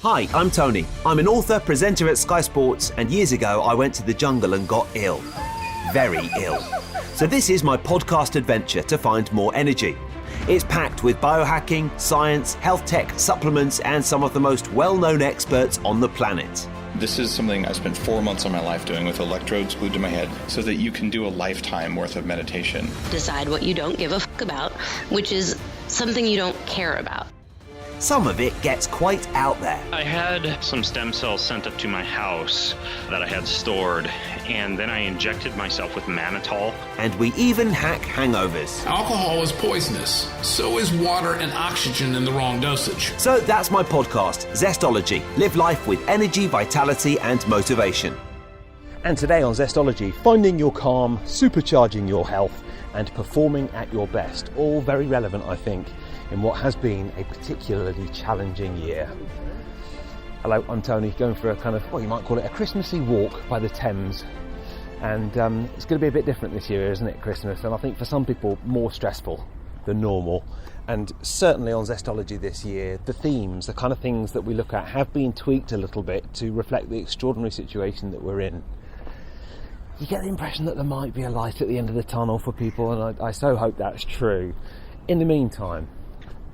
Hi, I'm Tony. I'm an author, presenter at Sky Sports, and years ago I went to the jungle and got ill. Very ill. So this is my podcast adventure to find more energy. It's packed with biohacking, science, health tech, supplements, and some of the most well-known experts on the planet. This is something I spent 4 months of my life doing with electrodes glued to my head so that you can do a lifetime worth of meditation. Decide what you don't give a fuck about, which is something you don't care about. Some of it gets quite out there. I had some stem cells sent up to my house that I had stored, and then I injected myself with mannitol. And we even hack hangovers. Alcohol is poisonous. So is water and oxygen in the wrong dosage. So that's my podcast, Zestology. Live life with energy, vitality, and motivation. And today on Zestology, finding your calm, supercharging your health, and performing at your best. All very relevant, I think, in what has been a particularly challenging year. Hello, I'm Tony, going for a kind of, well, you might call it a Christmassy walk by the Thames. And it's going to be a bit different this year, isn't it, Christmas? And I think for some people, more stressful than normal. And certainly on Zestology this year, the themes, the kind of things that we look at, have been tweaked a little bit to reflect the extraordinary situation that we're in. You get the impression that there might be a light at the end of the tunnel for people, and I so hope that's true. In the meantime,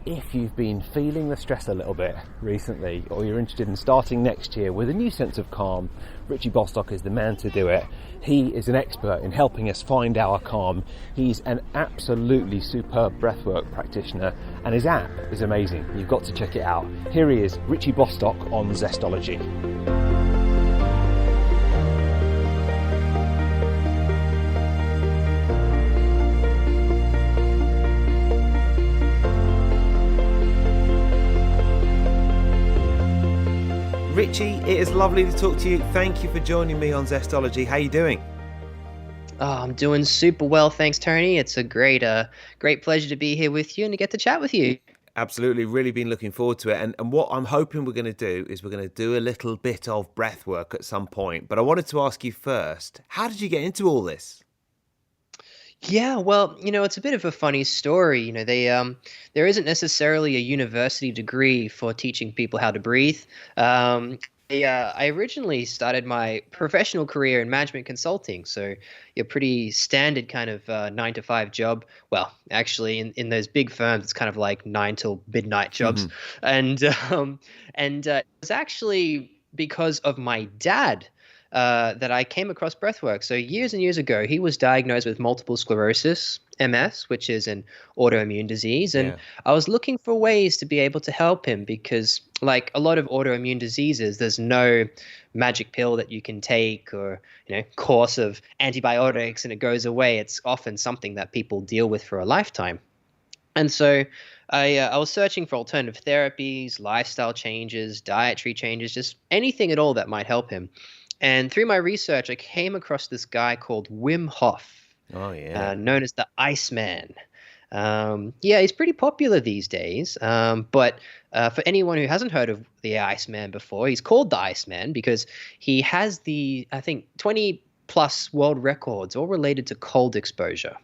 if you've been feeling the stress a little bit recently, or you're interested in starting next year with a new sense of calm, Richie Bostock is the man to do it. He is an expert in helping us find our calm. He's an absolutely superb breathwork practitioner, and his app is amazing. You've got to check it out. Here he is, Richie Bostock on Zestology. Richie, it is lovely to talk to you. Thank you for joining me on Zestology. How are you doing? Oh, I'm doing super well, thanks, Tony. It's a great pleasure to be here with you and to get to chat with you. Absolutely, really been looking forward to it. And what I'm hoping we're going to do is we're going to do a little bit of breath work at some point. But I wanted to ask you first, how did you get into all this? Yeah, well, it's a bit of a funny story. There isn't necessarily a university degree for teaching people how to breathe. I originally started my professional career in management consulting, so your pretty standard kind of 9-to-5 job. Well, actually, in those big firms, it's kind of like 9 till midnight jobs, and it was actually because of my dad that I came across breathwork. So years and years ago, he was diagnosed with multiple sclerosis, MS, which is an autoimmune disease. And I was looking for ways to be able to help him because, like a lot of autoimmune diseases, there's no magic pill that you can take or, course of antibiotics and it goes away. It's often something that people deal with for a lifetime. And so I was searching for alternative therapies, lifestyle changes, dietary changes, just anything at all that might help him. And through my research, I came across this guy called Wim Hof, known as the Iceman. He's pretty popular these days. But for anyone who hasn't heard of the Iceman before, he's called the Iceman because he has I think, 20 plus world records all related to cold exposure.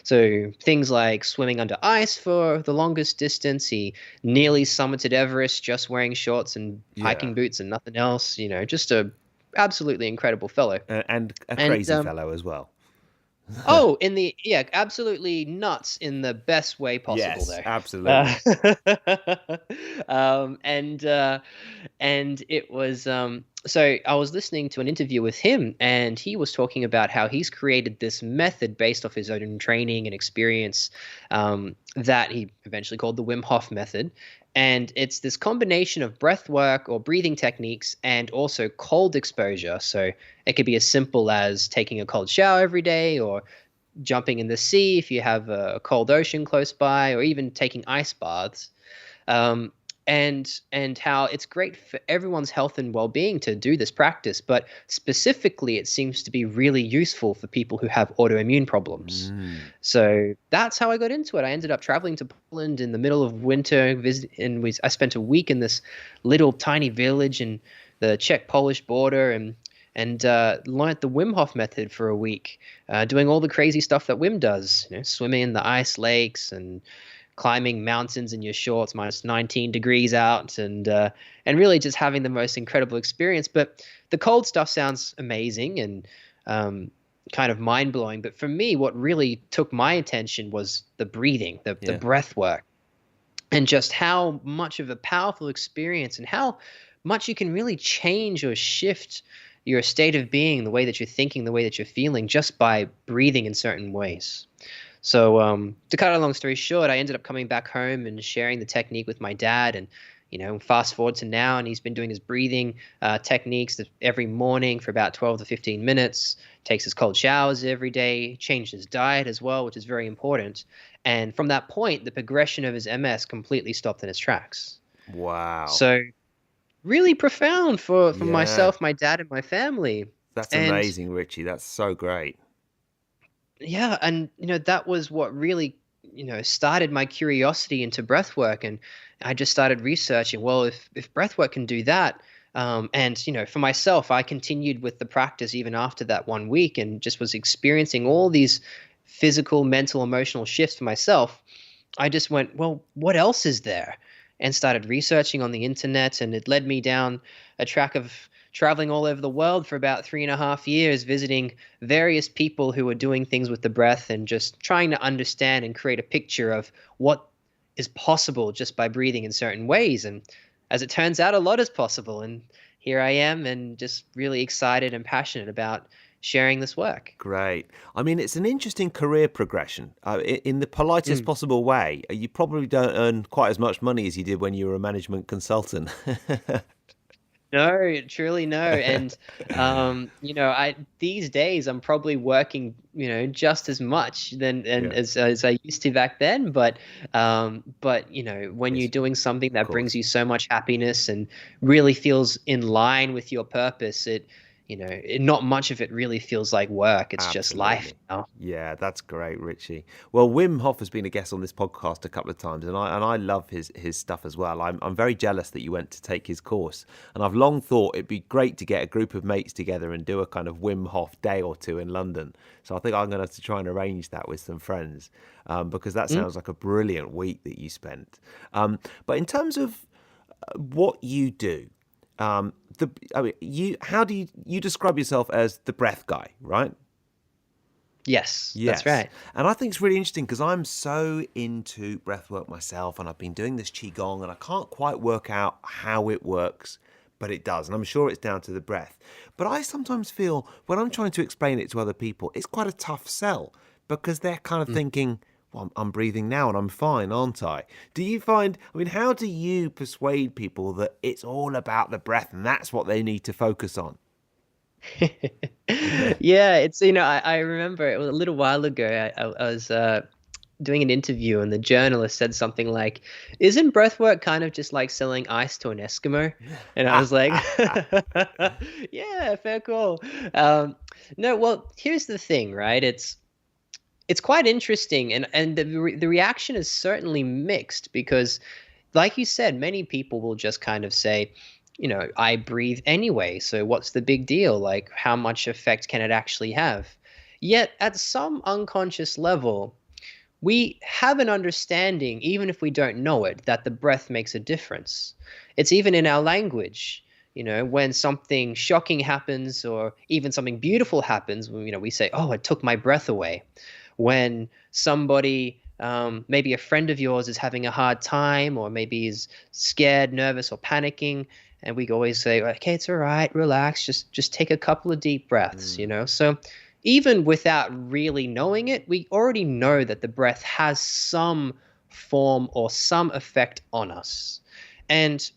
So things like swimming under ice for the longest distance. He nearly summited Everest just wearing shorts and hiking boots and nothing else. Just a absolutely incredible fellow. And a crazy fellow as well. Absolutely nuts in the best way possible. Yes, absolutely. And it was so I was listening to an interview with him, and he was talking about how he's created this method based off his own training and experience that he eventually called the Wim Hof Method. And it's this combination of breath work or breathing techniques and also cold exposure. So it could be as simple as taking a cold shower every day or jumping in the sea if you have a cold ocean close by, or even taking ice baths. And how it's great for everyone's health and well-being to do this practice, but specifically it seems to be really useful for people who have autoimmune problems. So that's how I got into it. I ended up traveling to Poland in the middle of winter, I spent a week in this little tiny village in the Czech-Polish border and learned the Wim Hof Method for a week, doing all the crazy stuff that Wim does, swimming in the ice lakes and climbing mountains in your shorts, minus 19 degrees out, and really just having the most incredible experience. But the cold stuff sounds amazing and kind of mind blowing. But for me, what really took my attention was the breathing, the breath work, and just how much of a powerful experience and how much you can really change or shift your state of being, the way that you're thinking, the way that you're feeling, just by breathing in certain ways. So to cut a long story short, I ended up coming back home and sharing the technique with my dad. And, fast forward to now, and he's been doing his breathing techniques every morning for about 12 to 15 minutes, takes his cold showers every day, changed his diet as well, which is very important. And from that point, the progression of his MS completely stopped in its tracks. Wow. So really profound for myself, my dad, and my family. That's amazing, Richie. That's so great. Yeah, and that was what really started my curiosity into breathwork, and I just started researching. Well, if breathwork can do that, and for myself, I continued with the practice even after that 1 week, and just was experiencing all these physical, mental, emotional shifts for myself. I just went, well, what else is there? And started researching on the internet, and it led me down a track of traveling all over the world for about 3.5 years, visiting various people who were doing things with the breath and just trying to understand and create a picture of what is possible just by breathing in certain ways. And as it turns out, a lot is possible. And here I am, and just really excited and passionate about sharing this work. Great. I mean, it's an interesting career progression in the politest possible way. You probably don't earn quite as much money as you did when you were a management consultant. No, truly no. And, these days I'm probably working, just as much as I used to back then. But when you're doing something that brings you so much happiness and really feels in line with your purpose, not much of it really feels like work. It's just life now. Yeah, that's great, Richie. Well, Wim Hof has been a guest on this podcast a couple of times, and I love his stuff as well. I'm very jealous that you went to take his course, and I've long thought it'd be great to get a group of mates together and do a kind of Wim Hof day or two in London. So I think I'm going to have to try and arrange that with some friends, because that sounds like a brilliant week that you spent. But in terms of what you do, how do you describe yourself as the breath guy, right? Yes, that's right. And I think it's really interesting because I'm so into breathwork myself, and I've been doing this Qigong, and I can't quite work out how it works, but it does. And I'm sure it's down to the breath. But I sometimes feel when I'm trying to explain it to other people, it's quite a tough sell because they're kind of thinking, well, I'm breathing now and I'm fine, aren't I? Do you find, how do you persuade people that it's all about the breath and that's what they need to focus on? Yeah, it's, I remember it was a little while ago, I was doing an interview, and the journalist said something like, isn't breathwork kind of just like selling ice to an Eskimo? And I was like, yeah, fair call. No, well, here's the thing, right? It's quite interesting, and the reaction is certainly mixed because, like you said, many people will just kind of say, I breathe anyway, so what's the big deal? Like, how much effect can it actually have? Yet, at some unconscious level, we have an understanding, even if we don't know it, that the breath makes a difference. It's even in our language. When something shocking happens or even something beautiful happens, we say, oh, it took my breath away. When somebody, maybe a friend of yours is having a hard time or maybe is scared, nervous, or panicking, and we always say, okay, it's all right, relax, just take a couple of deep breaths, So even without really knowing it, we already know that the breath has some form or some effect on us. And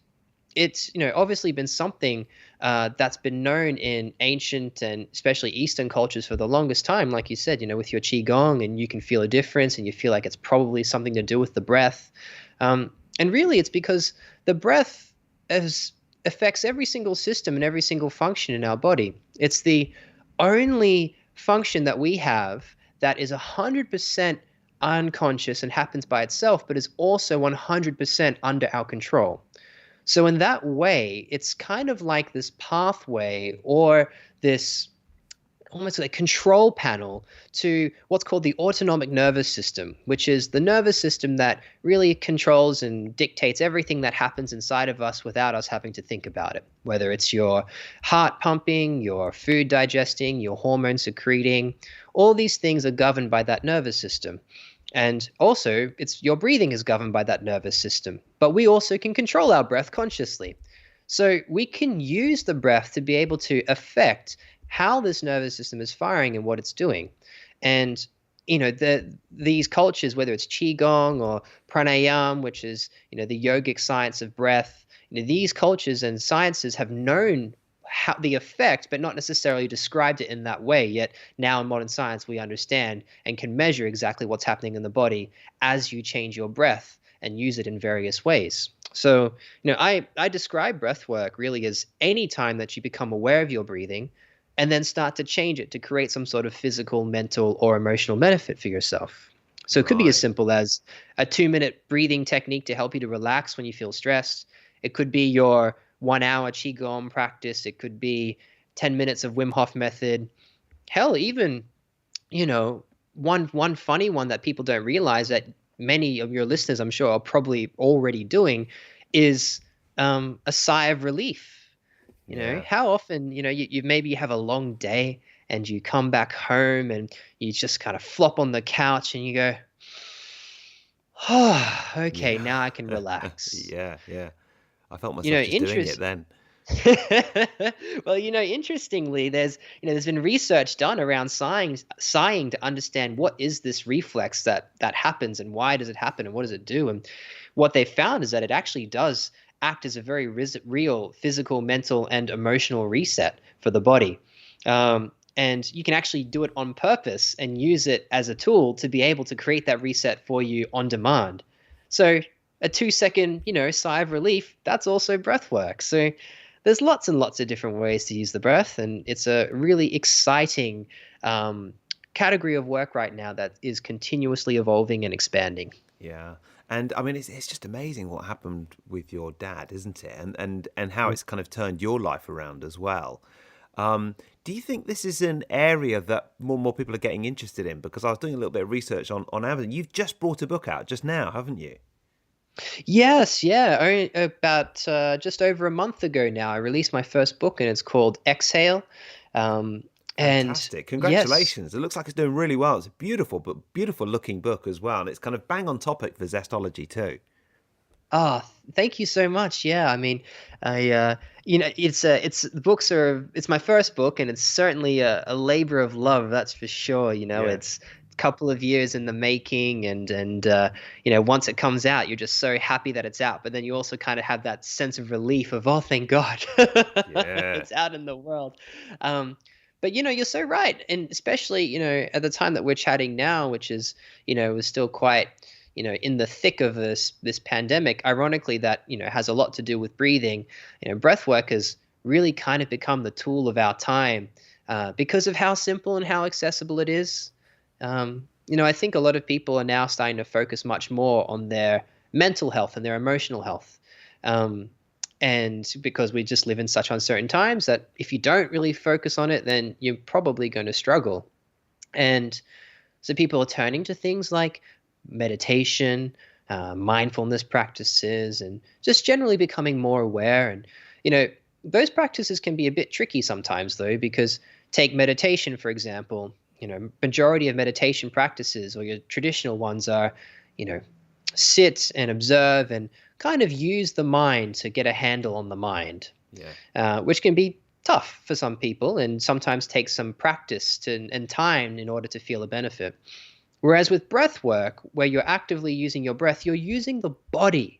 it's, obviously been something that's been known in ancient and especially Eastern cultures for the longest time, like you said, with your Qigong, and you can feel a difference and you feel like it's probably something to do with the breath. And really it's because the breath affects every single system and every single function in our body. It's the only function that we have that is 100% unconscious and happens by itself, but is also 100% under our control. So in that way, it's kind of like this pathway or this almost a control panel to what's called the autonomic nervous system, which is the nervous system that really controls and dictates everything that happens inside of us without us having to think about it. Whether it's your heart pumping, your food digesting, your hormones secreting, all these things are governed by that nervous system. And also, it's your breathing is governed by that nervous system. But we also can control our breath consciously. So we can use the breath to be able to affect how this nervous system is firing and what it's doing. And these cultures, whether it's qigong or pranayama, which is the yogic science of breath, these cultures and sciences have known how the effect, but not necessarily described it in that way. Yet now in modern science, we understand and can measure exactly what's happening in the body as you change your breath and use it in various ways. So, I describe breath work really as any time that you become aware of your breathing and then start to change it to create some sort of physical, mental, or emotional benefit for yourself. So it could be as simple as a 2-minute breathing technique to help you to relax when you feel stressed. It could be your 1-hour qigong practice. It could be 10 minutes of Wim Hof Method. Hell, even, one funny one that people don't realize that many of your listeners, I'm sure, are probably already doing is a sigh of relief. How often, you maybe have a long day and you come back home and you just kind of flop on the couch and you go, oh, okay, now I can relax. Yeah. I felt myself just doing it then. Well, interestingly, there's been research done around sighing to understand what is this reflex that happens and why does it happen and what does it do. And what they found is that it actually does act as a very real physical, mental, and emotional reset for the body. And you can actually do it on purpose and use it as a tool to be able to create that reset for you on demand. So a 2-second, sigh of relief, that's also breath work. So there's lots and lots of different ways to use the breath, and it's a really exciting category of work right now that is continuously evolving and expanding. Yeah. And I mean, it's just amazing what happened with your dad, isn't it? And how it's kind of turned your life around as well. Do you think this is an area that more and more people are getting interested in? Because I was doing a little bit of research on Amazon. You've just brought a book out just now, haven't you? Yes, yeah. Only about just over a month ago now, I released my first book, and it's called Exhale. Fantastic. Congratulations. Yes. It looks like it's doing really well. It's a beautiful looking book as well. And it's kind of bang on topic for Zestology too. Thank you so much. Yeah, I mean, it's my first book, and it's certainly a labor of love, that's for sure. It's a couple of years in the making, and once it comes out, you're just so happy that it's out. But then you also kind of have that sense of relief of, oh, thank God, it's out in the world. But you're so right, and especially at the time that we're chatting now, which is was still quite in the thick of this pandemic. Ironically, that has a lot to do with breathing. Breath work has really kind of become the tool of our time because of how simple and how accessible it is. I think a lot of people are now starting to focus much more on their mental health and their emotional health. And because we just live in such uncertain times that if you don't really focus on it, then you're probably going to struggle. And so people are turning to things like meditation, mindfulness practices, and just generally becoming more aware. And, those practices can be a bit tricky sometimes, though, because take meditation, for example. Majority of meditation practices, or your traditional ones, are, sit and observe and kind of use the mind to get a handle on the mind, which can be tough for some people and sometimes takes some practice and time in order to feel a benefit. Whereas with breath work, where you're actively using your breath, you're using the body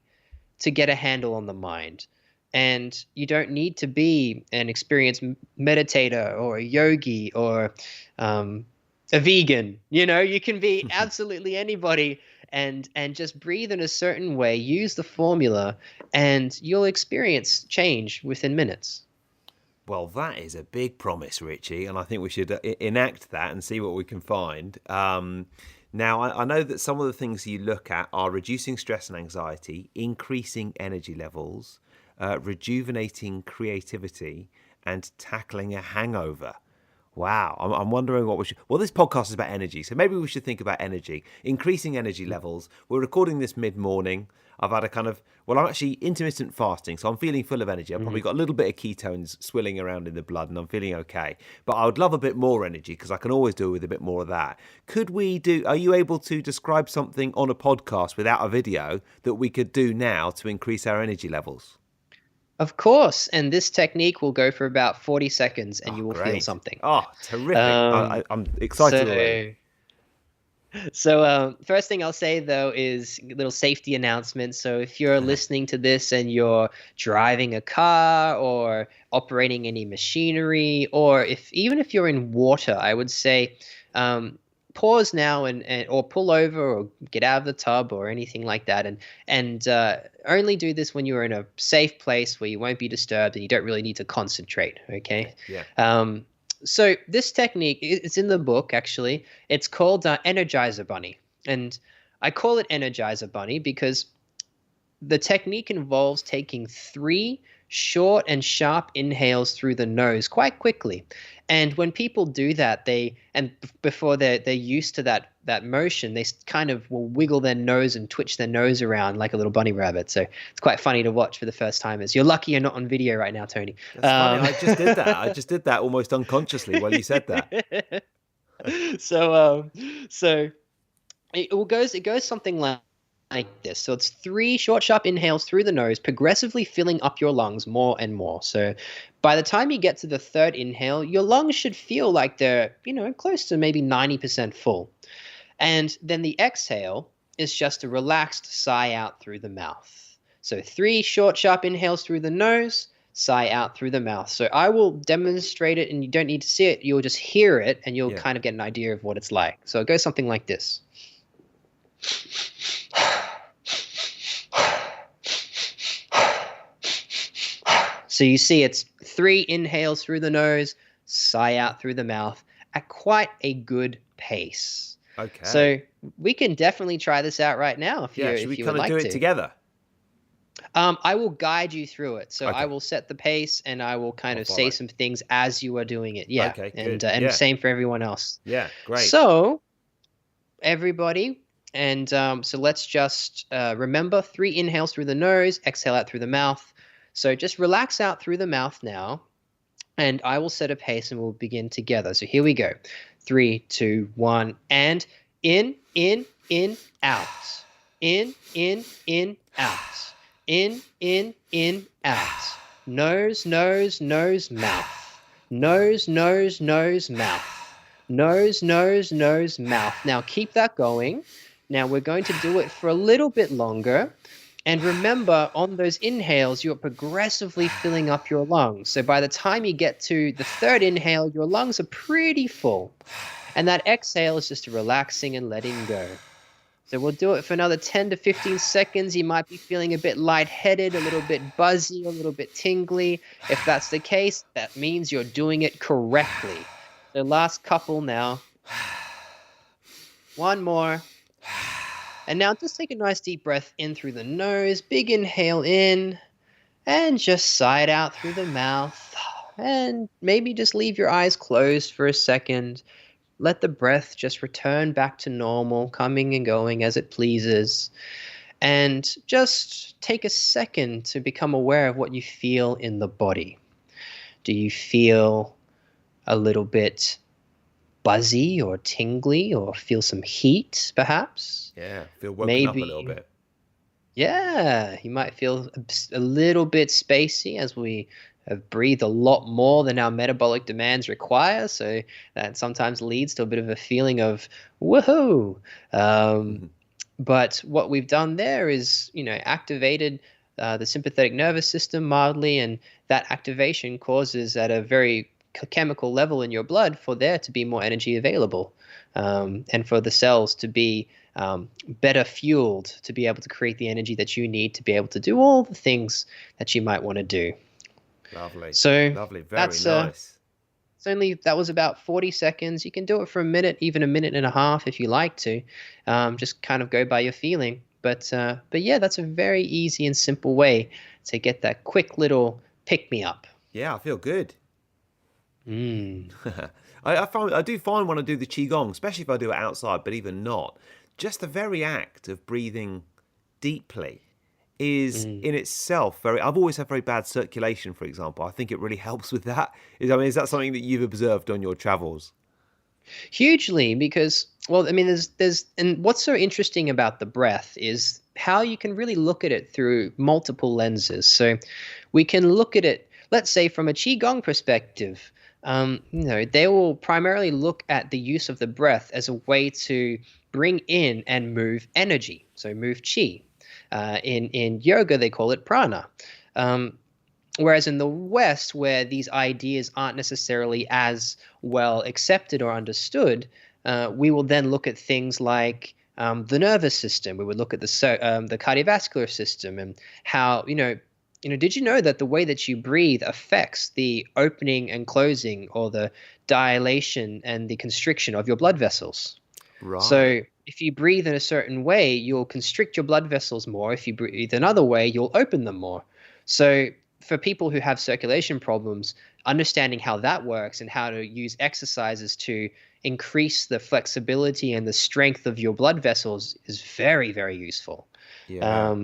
to get a handle on the mind. And you don't need to be an experienced meditator or a yogi or a vegan. You can be absolutely anybody and just breathe in a certain way, use the formula, and you'll experience change within minutes. Well, that is a big promise, Richie, and I think we should enact that and see what we can find. Now, I know that some of the things you look at are reducing stress and anxiety, increasing energy levels, rejuvenating creativity, and tackling a hangover. Wow, I'm wondering what we should. Well, this podcast is about energy, so maybe we should think about energy, increasing energy levels. We're recording this mid-morning. I've had a kind of, well, I'm actually intermittent fasting, so I'm feeling full of energy. I've probably got a little bit of ketones swilling around in the blood, and I'm feeling okay. But I would love a bit more energy because I can always do with a bit more of that. Could we do? Are you able to describe something on a podcast without a video that we could do now to increase our energy levels? Of course, and this technique will go for about 40 seconds, and you will feel Great. something. Oh, terrific! Um, I'm excited already. So first thing I'll say, though, is a little safety announcement. So if you're listening to this and you're driving a car or operating any machinery, or even if you're in water, I would say pause now and or pull over or get out of the tub or anything like that, and only do this when you're in a safe place where you won't be disturbed and you don't really need to concentrate. Okay. Yeah. So this technique, it's in the book, actually. It's called Energizer Bunny. And I call it Energizer Bunny because the technique involves taking 3 short and sharp inhales through the nose quite quickly. And when people do that, before they're used to that motion, they kind of will wiggle their nose and twitch their nose around like a little bunny rabbit. So it's quite funny to watch for the first timers. You're lucky you're not on video right now, Tony. That's funny. I just did that almost unconsciously while you said that. So it goes something like this. So it's 3 short, sharp inhales through the nose, progressively filling up your lungs more and more. So by the time you get to the 3rd inhale, your lungs should feel like they're, close to maybe 90% full. And then the exhale is just a relaxed sigh out through the mouth. So 3 short, sharp inhales through the nose, sigh out through the mouth. So I will demonstrate it, and you don't need to see it. You'll just hear it, and you'll kind of get an idea of what it's like. So it goes something like this. So you see it's 3 inhales through the nose, sigh out through the mouth at quite a good pace. Okay. So we can definitely try this out right now if you would like to. Should we kind of do it together? I will guide you through it. So Okay. I will set the pace, and I will kind of say some things as you are doing it. Yeah. Okay, and good. Yeah. same for everyone else. Yeah, great. So everybody, and so let's just remember 3 inhales through the nose, exhale out through the mouth. So just relax out through the mouth now, and I will set a pace and we'll begin together. So here we go. 3, 2, 1, and in, out. In, out. In, out. Nose, nose, nose, mouth. Nose, nose, nose, mouth. Nose, nose, nose, mouth. Now keep that going. Now we're going to do it for a little bit longer. And remember, on those inhales, you're progressively filling up your lungs. So by the time you get to the 3rd inhale, your lungs are pretty full. And that exhale is just relaxing and letting go. So we'll do it for another 10 to 15 seconds. You might be feeling a bit lightheaded, a little bit buzzy, a little bit tingly. If that's the case, that means you're doing it correctly. So last couple now. One more. And now just take a nice deep breath in through the nose, big inhale in, and just sigh it out through the mouth. And maybe just leave your eyes closed for a second. Let the breath just return back to normal, coming and going as it pleases. And just take a second to become aware of what you feel in the body. Do you feel a little bit buzzy or tingly, or feel some heat perhaps? Yeah, feel woken up a little bit. Yeah, you might feel a little bit spacey as we have breathed a lot more than our metabolic demands require, so that sometimes leads to a bit of a feeling of woohoo. But what we've done there is, activated the sympathetic nervous system mildly, and that activation causes at a very chemical level in your blood for there to be more energy available, and for the cells to be better fueled to be able to create the energy that you need to be able to do all the things that you might want to do. Lovely. So lovely. Very nice. That was about 40 seconds. You can do it for a minute, even a minute and a half if you like to. Just kind of go by your feeling. But yeah, that's a very easy and simple way to get that quick little pick me up. Yeah, I feel good. Mm. I do find when I do the qigong, especially if I do it outside, but even not, just the very act of breathing deeply is Mm. in itself very. I've always had very bad circulation, for example. I think it really helps with that. Is that something that you've observed on your travels? Hugely, because, well, I mean, and what's so interesting about the breath is how you can really look at it through multiple lenses. So we can look at it, let's say, from a qigong perspective. They will primarily look at the use of the breath as a way to bring in and move energy, so move qi. In yoga, they call it prana. Whereas in the West, where these ideas aren't necessarily as well accepted or understood, we will then look at things like the nervous system. We would look at the cardiovascular system and how, did you know that the way that you breathe affects the opening and closing, or the dilation and the constriction of your blood vessels? Right. So if you breathe in a certain way, you'll constrict your blood vessels more. If you breathe another way, you'll open them more. So for people who have circulation problems, understanding how that works and how to use exercises to increase the flexibility and the strength of your blood vessels is very, very useful. Yeah.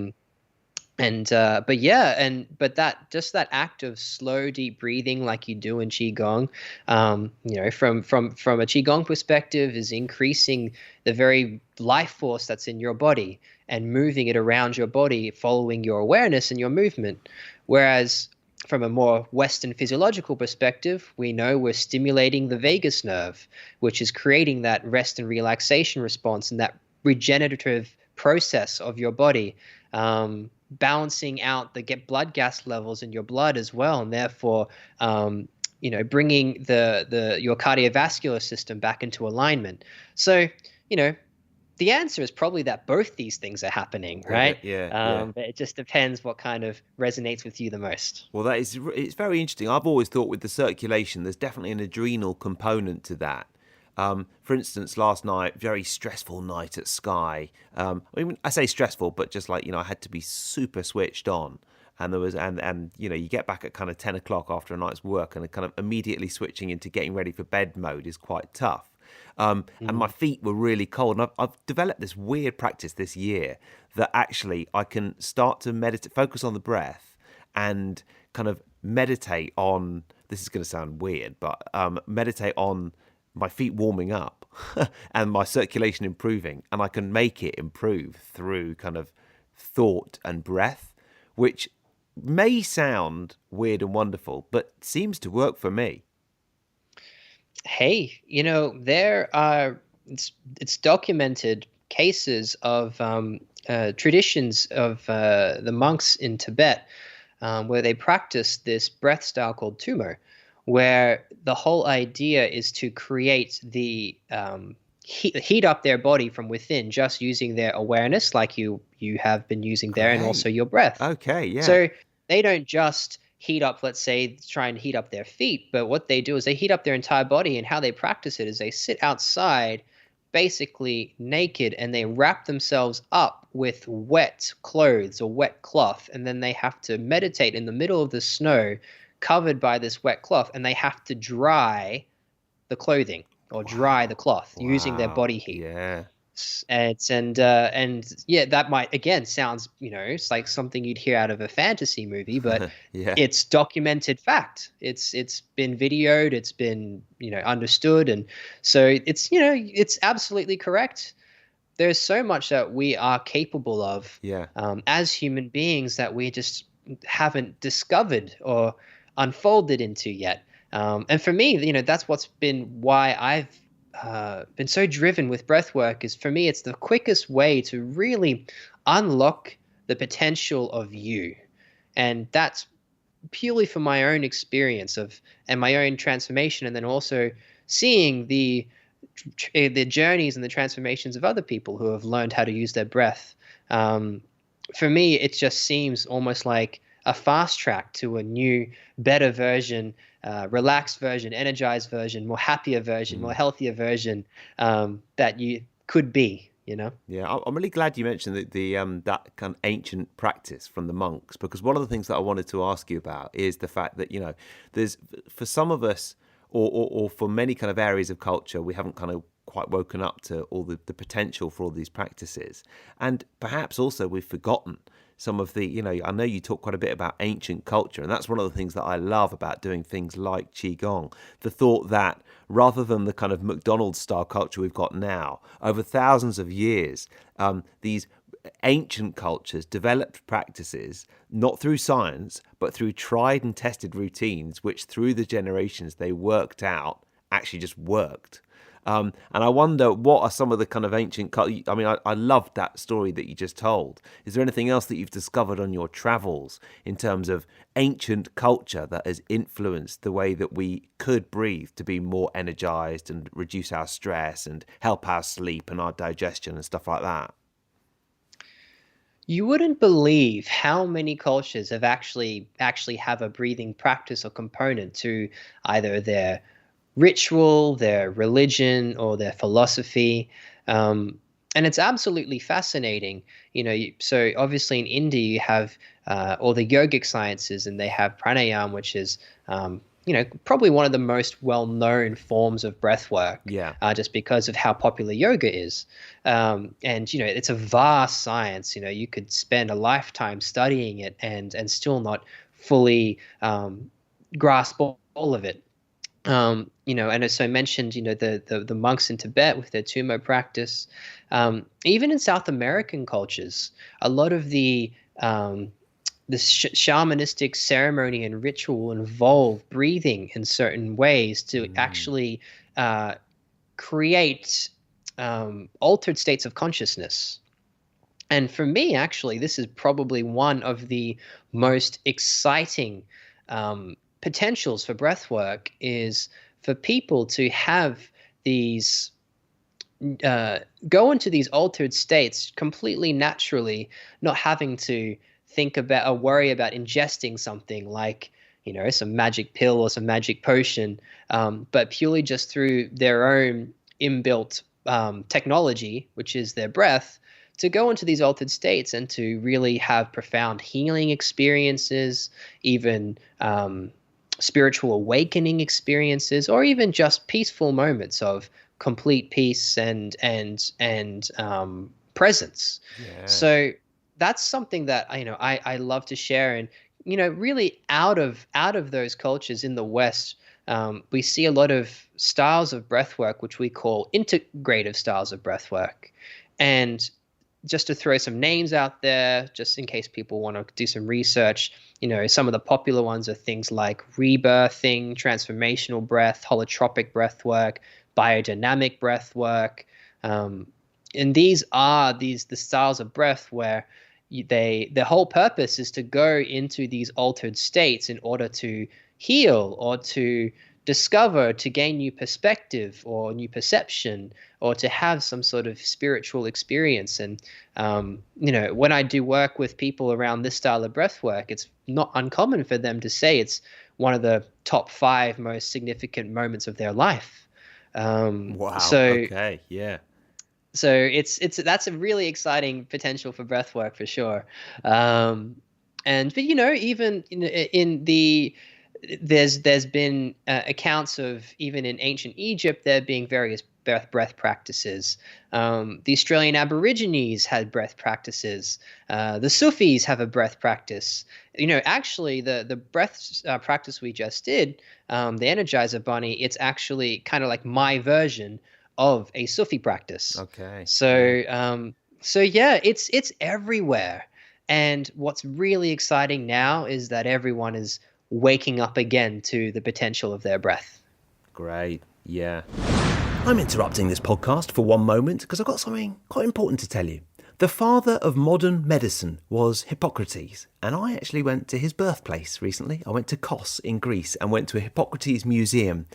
But that act of slow, deep breathing, like you do in qigong, from a qigong perspective, is increasing the very life force that's in your body and moving it around your body, following your awareness and your movement. Whereas from a more Western physiological perspective, we know we're stimulating the vagus nerve, which is creating that rest and relaxation response and that regenerative process of your body. Balancing out the blood gas levels in your blood as well, and therefore, bringing your cardiovascular system back into alignment. So, the answer is probably that both these things are happening, right? Yeah. But it just depends what kind of resonates with you the most. Well, it's very interesting. I've always thought with the circulation, there's definitely an adrenal component to that. For instance, last night, very stressful night at Sky. I say stressful, but just like, I had to be super switched on. And there was, and you get back at kind of 10 o'clock after a night's work, and kind of immediately switching into getting ready for bed mode is quite tough. And my feet were really cold. And I've developed this weird practice this year that actually I can start to meditate, focus on the breath, and kind of meditate on, this is going to sound weird, but meditate on my feet warming up and my circulation improving, and I can make it improve through kind of thought and breath, which may sound weird and wonderful, but seems to work for me. Hey, there are, it's documented cases of traditions of the monks in Tibet where they practice this breath style called tumo, where the whole idea is to create the heat up their body from within, just using their awareness, like you have been using there, and also your breath. Okay, yeah. So they don't just heat up, let's say, try and heat up their feet, but what they do is they heat up their entire body, and how they practice it is they sit outside basically naked, and they wrap themselves up with wet clothes or wet cloth, and then they have to meditate in the middle of the snow covered by this wet cloth, and they have to dry the clothing or dry the cloth using their body heat. Yeah. And that might, again, sounds, it's like something you'd hear out of a fantasy movie, but Yeah. it's documented fact. It's been videoed, it's been, understood. And so it's absolutely correct. There's so much that we are capable of as human beings that we just haven't discovered or unfolded into yet. And for me, that's what's been why I've been so driven with breathwork. Is for me, it's the quickest way to really unlock the potential of you. And that's purely from my own experience and my own transformation, and then also seeing the journeys and the transformations of other people who have learned how to use their breath. For me, it just seems almost like a fast track to a new, better version, relaxed version, energized version, more happier version, more healthier version that you could be. Yeah, I'm really glad you mentioned the that kind of ancient practice from the monks, because one of the things that I wanted to ask you about is the fact that there's, for some of us, or for many kind of areas of culture, we haven't kind of quite woken up to all the potential for all these practices. And perhaps also we've forgotten some of the, I know you talk quite a bit about ancient culture, and that's one of the things that I love about doing things like Qigong. The thought that rather than the kind of McDonald's style culture we've got now, over thousands of years, these ancient cultures developed practices not through science, but through tried and tested routines, which through the generations they worked out actually just worked. And I wonder, what are some of the kind of ancient... I mean, I loved that story that you just told. Is there anything else that you've discovered on your travels in terms of ancient culture that has influenced the way that we could breathe to be more energized and reduce our stress and help our sleep and our digestion and stuff like that? You wouldn't believe how many cultures have actually have a breathing practice or component to either their ritual, their religion, or their philosophy. And it's absolutely fascinating. So obviously in India you have all the yogic sciences, and they have pranayama, which is probably one of the most well-known forms of breath work, just because of how popular yoga is. And it's a vast science. You could spend a lifetime studying it and still not fully grasp all of it. And as I mentioned, the monks in Tibet with their Tumo practice, even in South American cultures, a lot of the shamanistic ceremony and ritual involve breathing in certain ways to actually create altered states of consciousness. And for me, actually, this is probably one of the most exciting potentials for breath work, is for people to have these go into these altered states completely naturally, not having to think about or worry about ingesting something like some magic pill or some magic potion, but purely just through their own inbuilt technology, which is their breath, to go into these altered states and to really have profound healing experiences, even spiritual awakening experiences, or even just peaceful moments of complete peace and presence. Yeah. So that's something that I love to share. And really out of those cultures in the West, we see a lot of styles of breath work which we call integrative styles of breath work. And just to throw some names out there, just in case people want to do some research, some of the popular ones are things like rebirthing, transformational breath, holotropic breath work, biodynamic breath work. And these are the styles of breath where the whole purpose is to go into these altered states in order to heal or to discover, to gain new perspective or new perception, or to have some sort of spiritual experience. And when I do work with people around this style of breath work, it's not uncommon for them to say it's one of the top 5 most significant moments of their life. Wow. So okay. Yeah. So that's a really exciting potential for breath work for sure. But even in the there's been accounts of, even in ancient Egypt, there being various breath practices. The Australian Aborigines had breath practices. The Sufis have a breath practice. Actually, the breath practice we just did, the Energizer Bunny, it's actually kind of like my version of a Sufi practice. Okay. So it's everywhere. And what's really exciting now is that everyone is waking up again to the potential of their breath. Great. Yeah. I'm interrupting this podcast for one moment because I've got something quite important to tell you. The father of modern medicine was Hippocrates, and I actually went to his birthplace recently. I went to Kos in Greece and went to a Hippocrates museum.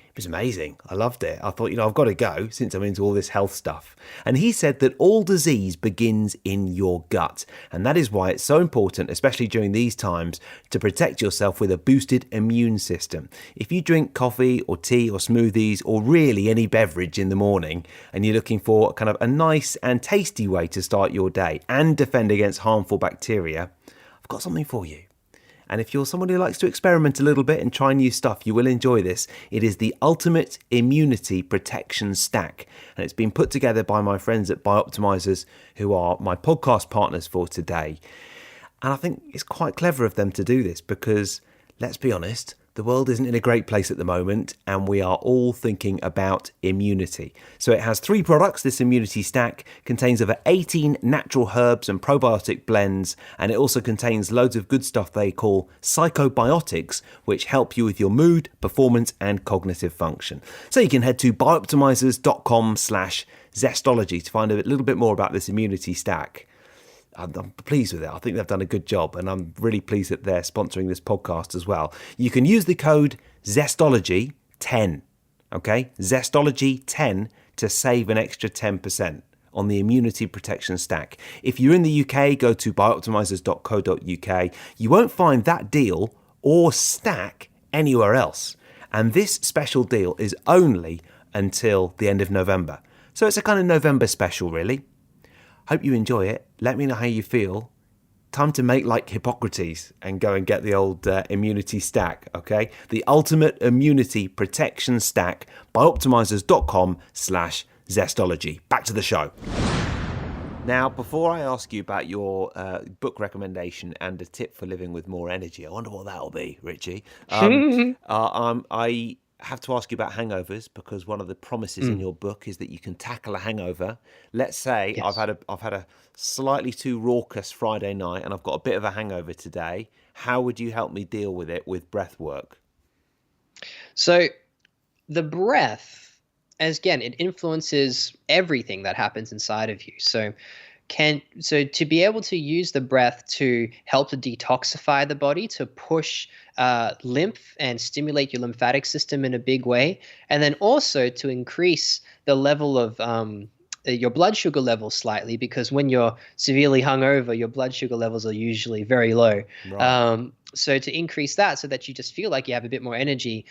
It was amazing. I loved it. I thought, I've got to go since I'm into all this health stuff. And he said that all disease begins in your gut. And that is why it's so important, especially during these times, to protect yourself with a boosted immune system. If you drink coffee or tea or smoothies or really any beverage in the morning, and you're looking for kind of a nice and tasty way to start your day and defend against harmful bacteria, I've got something for you. And if you're someone who likes to experiment a little bit and try new stuff, you will enjoy this. It is the Ultimate Immunity Protection Stack. And it's been put together by my friends at Bioptimizers, who are my podcast partners for today. And I think it's quite clever of them to do this because, let's be honest, the world isn't in a great place at the moment, and we are all thinking about immunity. So it has 3 products. This immunity stack contains over 18 natural herbs and probiotic blends, and it also contains loads of good stuff they call psychobiotics, which help you with your mood, performance, and cognitive function. So you can head to bioptimizers.com/Zestology to find a little bit more about this immunity stack. I'm pleased with it. I think they've done a good job, and I'm really pleased that they're sponsoring this podcast as well. You can use the code Zestology10, okay? Zestology10 to save an extra 10% on the immunity protection stack. If you're in the UK, go to bioptimizers.co.uk. You won't find that deal or stack anywhere else. And this special deal is only until the end of November. So it's a kind of November special, really. Hope you enjoy it. Let me know how you feel. Time to make like Hippocrates and go and get the old immunity stack, okay? The Ultimate Immunity Protection Stack, bioptimizers.com/Zestology. Back to the show. Now, before I ask you about your book recommendation and a tip for living with more energy, I wonder what that'll be, Richie. I have to ask you about hangovers because one of the promises in your book is that you can tackle a hangover. Let's say I've had a slightly too raucous Friday night and I've got a bit of a hangover today. How would you help me deal with it with breath work? So the breath, as again, it influences everything that happens inside of you. So to be able to use the breath to help to detoxify the body, to push lymph and stimulate your lymphatic system in a big way, and then also to increase the level of your blood sugar level slightly, because when you're severely hungover, your blood sugar levels are usually very low. Right. So to increase that so that you just feel like you have a bit more energy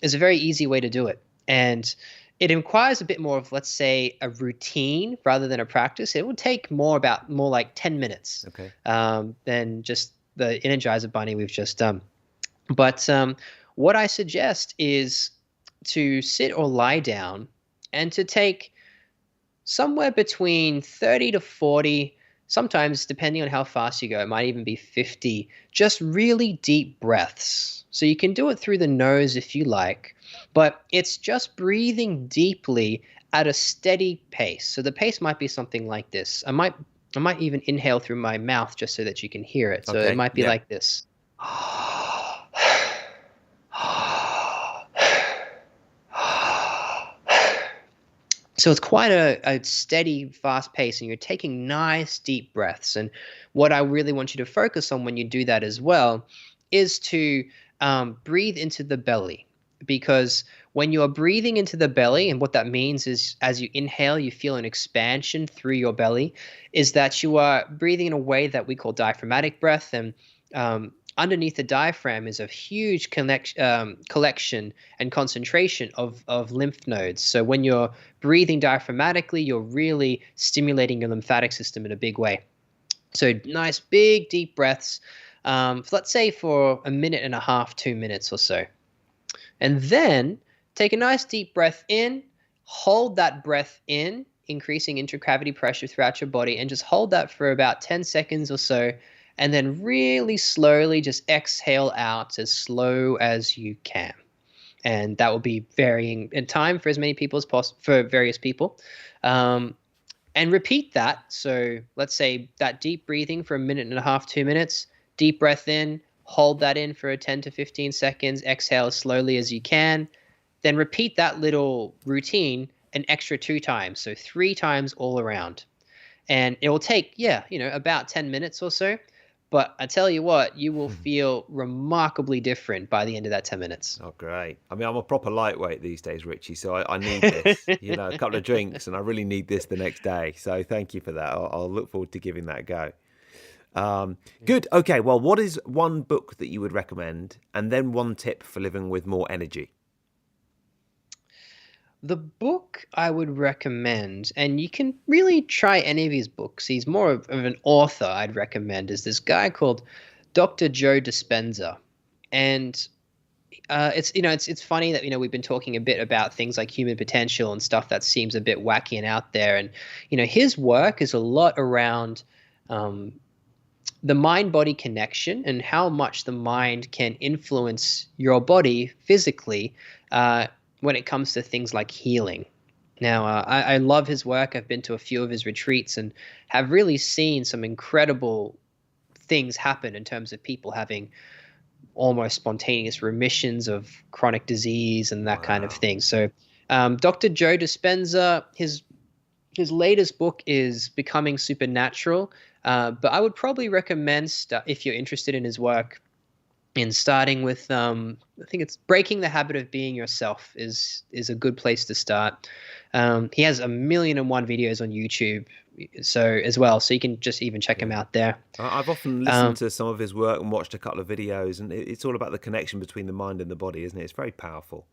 is a very easy way to do it. And it requires a bit more of, let's say, a routine rather than a practice. It would take more like 10 minutes than just the Energizer Bunny we've just done. But what I suggest is to sit or lie down and to take somewhere between 30 to 40, sometimes depending on how fast you go, it might even be 50, just really deep breaths. So you can do it through the nose if you like, but it's just breathing deeply at a steady pace. So the pace might be something like this. I might even inhale through my mouth just so that you can hear it. So it might be like this. So it's quite a steady, fast pace, and you're taking nice, deep breaths. And what I really want you to focus on when you do that as well is to breathe into the belly. Because when you are breathing into the belly, and what that means is as you inhale, you feel an expansion through your belly, is that you are breathing in a way that we call diaphragmatic breath. And underneath the diaphragm is a huge collection and concentration of lymph nodes. So when you're breathing diaphragmatically, you're really stimulating your lymphatic system in a big way. So nice, big, deep breaths, let's say for a minute and a half, 2 minutes or so. And then take a nice deep breath in, hold that breath in, increasing intracavity pressure throughout your body, and just hold that for about 10 seconds or so. And then really slowly just exhale out as slow as you can. And that will be varying in time for as many people as possible, for various people. And repeat that. So let's say that deep breathing for a minute and a half, 2 minutes, deep breath in, hold that in for 10 to 15 seconds, exhale as slowly as you can. Then repeat that little routine an extra 2 times. So 3 times all around. And it will take, about 10 minutes or so. But I tell you what, you will feel remarkably different by the end of that 10 minutes. Oh, great. I mean, I'm a proper lightweight these days, Richie, so I need this, a couple of drinks, and I really need this the next day. So thank you for that. I'll look forward to giving that a go. Good. Okay. Well, what is one book that you would recommend, and then one tip for living with more energy? The book I would recommend, and you can really try any of his books, he's more of an author I'd recommend, is this guy called Dr. Joe Dispenza. And it's funny that we've been talking a bit about things like human potential and stuff that seems a bit wacky and out there, and his work is a lot around the mind-body connection and how much the mind can influence your body physically when it comes to things like healing. Now, I love his work. I've been to a few of his retreats and have really seen some incredible things happen in terms of people having almost spontaneous remissions of chronic disease and that kind of thing. So Dr. Joe Dispenza, his latest book is Becoming Supernatural, but I would probably recommend, if you're interested in his work, in starting with, I think it's Breaking the Habit of Being Yourself is a good place to start. He has 1,000,001 videos on YouTube, so you can just even check him out there. I've often listened to some of his work and watched a couple of videos, and it's all about the connection between the mind and the body, isn't it? It's very powerful.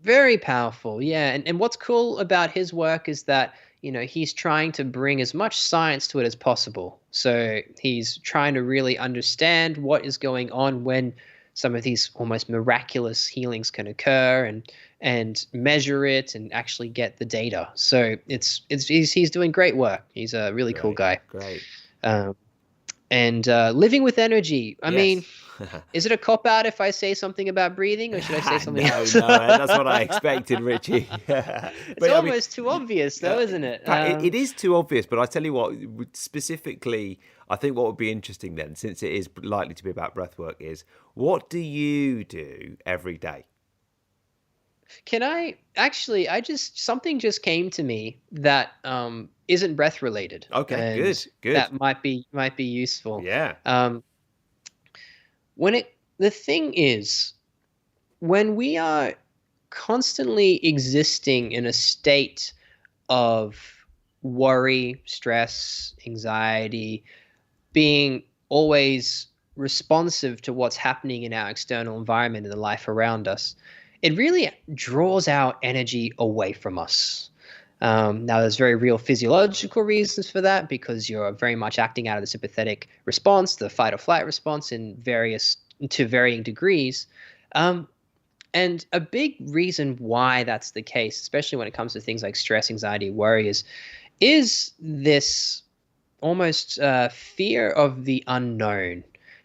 Very powerful, yeah. And what's cool about his work is that he's trying to bring as much science to it as possible. So he's trying to really understand what is going on when some of these almost miraculous healings can occur, and measure it and actually get the data. So he's doing great work. He's a really cool guy. Great. And living with energy. I mean, is it a cop-out if I say something about breathing, or should I say something else? No, that's what I expected, Richie. It's almost too obvious, though, isn't it? It is too obvious, but I tell you what, specifically, I think what would be interesting then, since it is likely to be about breathwork, is what do you do every day? Can I actually? Something just came to me that isn't breath related. Okay, good. That might be useful. Yeah. The thing is, when we are constantly existing in a state of worry, stress, anxiety, being always responsive to what's happening in our external environment and the life around us, it really draws our energy away from us. Now, there's very real physiological reasons for that, because you're very much acting out of the sympathetic response, the fight or flight response, to varying degrees. And a big reason why that's the case, especially when it comes to things like stress, anxiety, worry, is this almost fear of the unknown,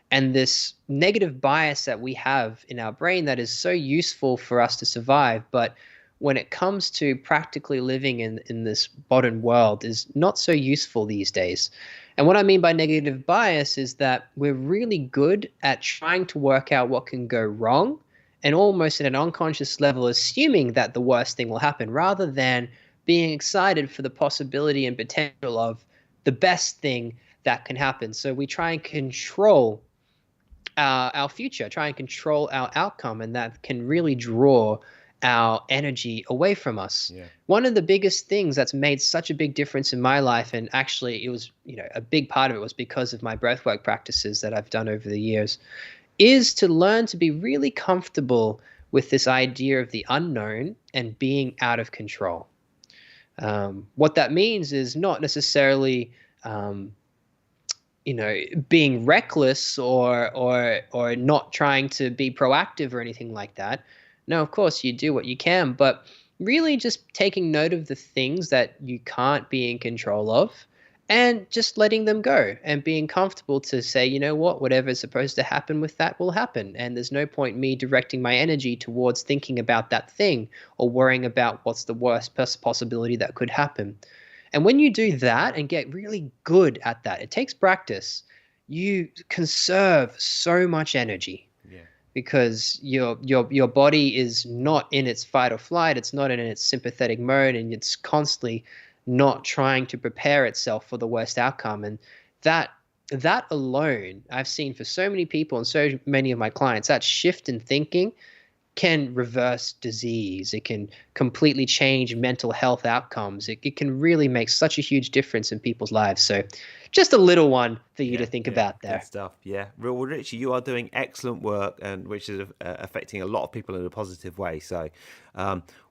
and this negative bias that we have in our brain that is so useful for us to survive, but when it comes to practically living in this modern world, is not so useful these days. And what I mean by negative bias is that we're really good at trying to work out what can go wrong, and almost at an unconscious level assuming that the worst thing will happen, rather than being excited for the possibility and potential of the best thing that can happen. So we try and control our future, try and control our outcome, and that can really draw our energy away from us. Yeah. One of the biggest things that's made such a big difference in my life, and actually it was, a big part of it was because of my breathwork practices that I've done over the years, is to learn to be really comfortable with this idea of the unknown and being out of control. What that means is not necessarily being reckless or not trying to be proactive or anything like that. No, of course you do what you can, but really just taking note of the things that you can't be in control of, and just letting them go and being comfortable to say, whatever is supposed to happen with that will happen. And there's no point me directing my energy towards thinking about that thing or worrying about what's the worst possibility that could happen. And when you do that and get really good at that, it takes practice, you conserve so much energy. Because your body is not in its fight or flight, it's not in its sympathetic mode, and it's constantly not trying to prepare itself for the worst outcome. And that alone, I've seen for so many people and so many of my clients, that shift in thinking can reverse disease. It can completely change mental health outcomes. It can really make such a huge difference in people's lives. So just a little one for you to think about there. Good stuff. Yeah. Well, Richie, you are doing excellent work, and which is affecting a lot of people in a positive way. So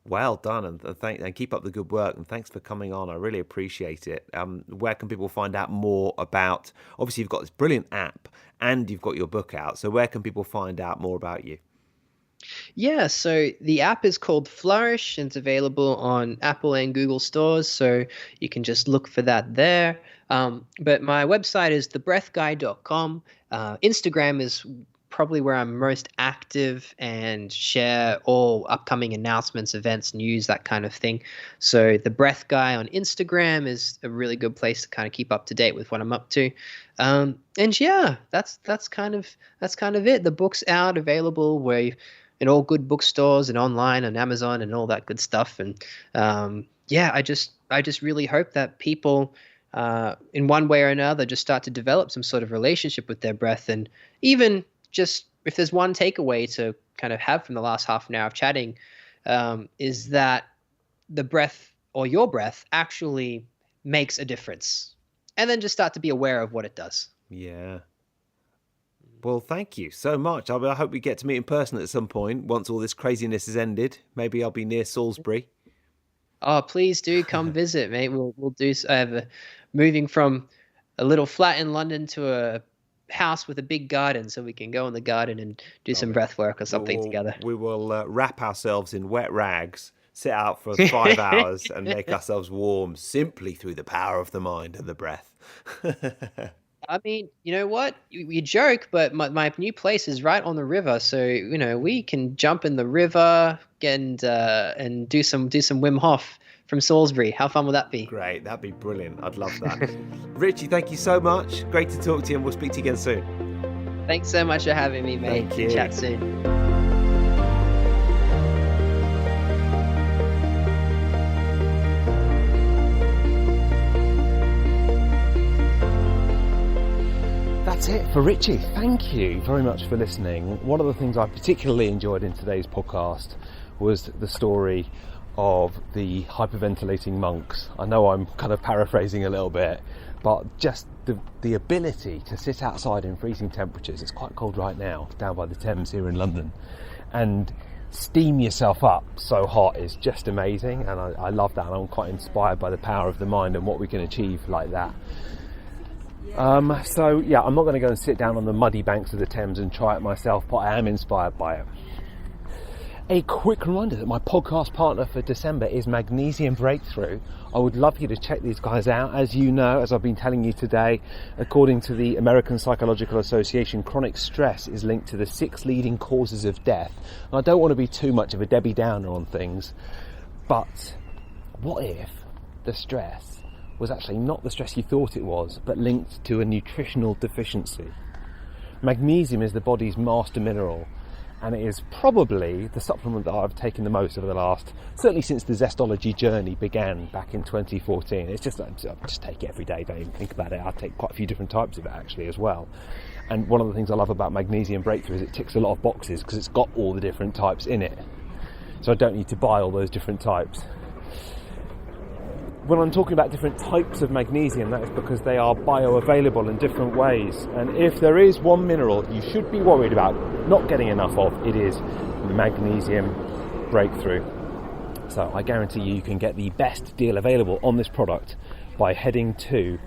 well done, and keep up the good work. And thanks for coming on. I really appreciate it. Where can people find out more about, obviously you've got this brilliant app and you've got your book out. So where can people find out more about you? Yeah, so the app is called Flourish, and it's available on Apple and Google stores, so you can just look for that there. But my website is thebreathguy.com. Instagram is probably where I'm most active and share all upcoming announcements, events, news, that kind of thing. So The Breath Guy on Instagram is a really good place to kind of keep up to date with what I'm up to. And yeah, that's kind of it. The book's out, available in all good bookstores and online and Amazon and all that good stuff. And yeah, I just really hope that people in one way or another just start to develop some sort of relationship with their breath. And even just if there's one takeaway to kind of have from the last half an hour of chatting, is that the breath, or your breath, actually makes a difference. And then just start to be aware of what it does. Yeah. Well, thank you so much. I hope we get to meet in person at some point once all this craziness is ended. Maybe I'll be near Salisbury. Oh, please do come visit, mate. We'll do. Moving from a little flat in London to a house with a big garden, so we can go in the garden and do some breath work or something together. We will wrap ourselves in wet rags, sit out for 5 hours, and make ourselves warm simply through the power of the mind and the breath. I mean, you know what? You joke, but my new place is right on the river, so we can jump in the river and do some Wim Hof from Salisbury. How fun would that be? Great, that'd be brilliant. I'd love that. Richie, thank you so much. Great to talk to you, and we'll speak to you again soon. Thanks so much for having me, mate. Thank you. Chat soon. That's it for Richie. Thank you very much for listening. One of the things I particularly enjoyed in today's podcast was the story of the hyperventilating monks. I know I'm kind of paraphrasing a little bit, but just the ability to sit outside in freezing temperatures, it's quite cold right now down by the Thames here in London, and steam yourself up so hot is just amazing, and I love that, and I'm quite inspired by the power of the mind and what we can achieve like that. So yeah, I'm not going to go and sit down on the muddy banks of the Thames and try it myself, but I am inspired by it. A quick reminder that my podcast partner for December is Magnesium Breakthrough. I would love you to check these guys out. As you know, as I've been telling you today, according to the American Psychological Association, chronic stress is linked to the 6 leading causes of death. And I don't want to be too much of a Debbie Downer on things, but what if the stress was actually not the stress you thought it was, but linked to a nutritional deficiency? Magnesium is the body's master mineral, and it is probably the supplement that I've taken the most over the last, certainly since the Zestology journey began back in 2014. It's just, I just take it every day, don't even think about it. I take quite a few different types of it actually as well. And one of the things I love about Magnesium Breakthrough is it ticks a lot of boxes because it's got all the different types in it. So I don't need to buy all those different types. When I'm talking about different types of magnesium, that is because they are bioavailable in different ways. And if there is one mineral you should be worried about not getting enough of, it is Magnesium Breakthrough. So I guarantee you can get the best deal available on this product by heading to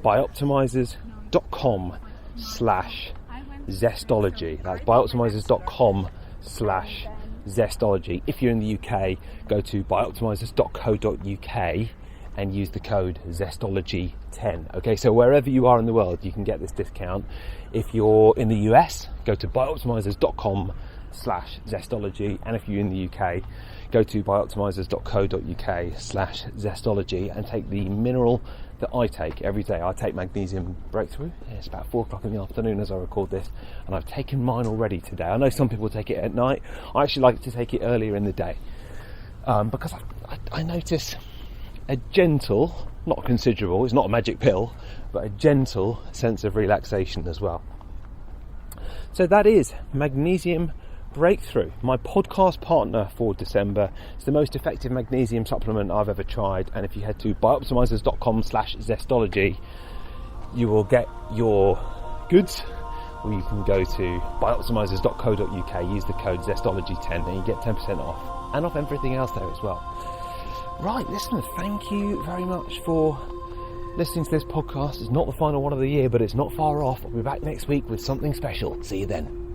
bioptimizers.com/Zestology. That's bioptimizers.com/Zestology. If you're in the UK, go to bioptimizers.co.uk and use the code Zestology10. Okay, so wherever you are in the world, you can get this discount. If you're in the US, go to bioptimizers.com/Zestology, and if you're in the UK, go to bioptimizers.co.uk/Zestology and take the mineral that I take every day. I take Magnesium Breakthrough. It's about 4 o'clock in the afternoon as I record this, and I've taken mine already today. I know some people take it at night. I actually like to take it earlier in the day because I notice a gentle, not considerable, it's not a magic pill, but a gentle sense of relaxation as well. So that is Magnesium Breakthrough, my podcast partner for December. It's the most effective magnesium supplement I've ever tried, and if you head to bioptimizers.com/Zestology, you will get your goods, or you can go to bioptimizers.co.uk, use the code Zestology10 and you get 10% off, and off everything else there as well. Right, listeners, thank you very much for listening to this podcast. It's not the final one of the year, but it's not far off. I'll be back next week with something special. See you then.